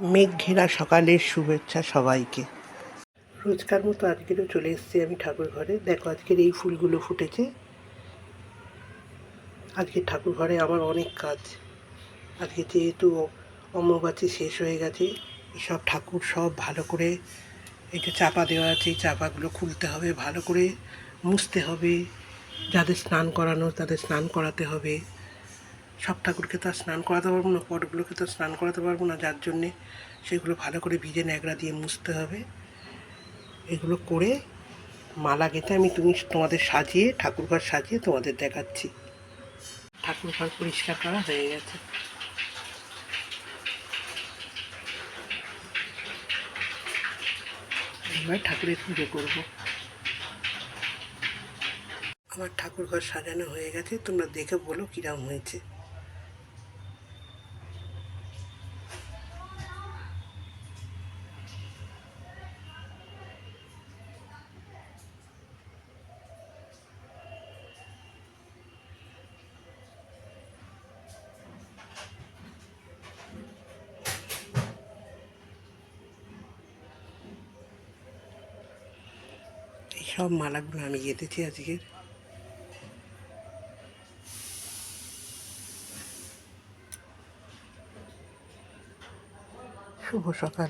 মেঘ ঘেরা সকালের শুভেচ্ছা সবাইকে। রোজকার মতো আজকেরও চলে এসেছি আমি ঠাকুর ঘরে। দেখো আজকের এই ফুলগুলো ফুটেছে। আজকে ঠাকুর ঘরে আমার অনেক কাজ। আজকে যেহেতু অমাবস্যা শেষ হয়ে গেছে, এসব ঠাকুর সব ভালো করে এই যে চাপা দেওয়া আছে, এই চাপাগুলো খুলতে হবে, ভালো করে মুছতে হবে। যাদের স্নান করানো তাদের স্নান করাতে হবে। সব ঠাকুরকে তো আর স্নান করাতে পারবো না, পটগুলোকে তো স্নান করাতে পারবো না, যার জন্যে সেগুলো ভালো করে ভিজে ন্যাকড়া দিয়ে মুছতে হবে। এগুলো করে মালা গেঁথে আমি তোমাদের সাজিয়ে ঠাকুরঘর সাজিয়ে তোমাদের দেখাচ্ছি। ঠাকুরঘর পরিষ্কার করা হয়ে গেছে। এবার ঠাকুরের পুজো করব। আমার ঠাকুরঘর সাজানো হয়ে গেছে, তোমরা দেখে বলো কিরম হয়েছে। এই সব মালাগুলো আমি গেঁথেছি আজকের। শুভ সকাল।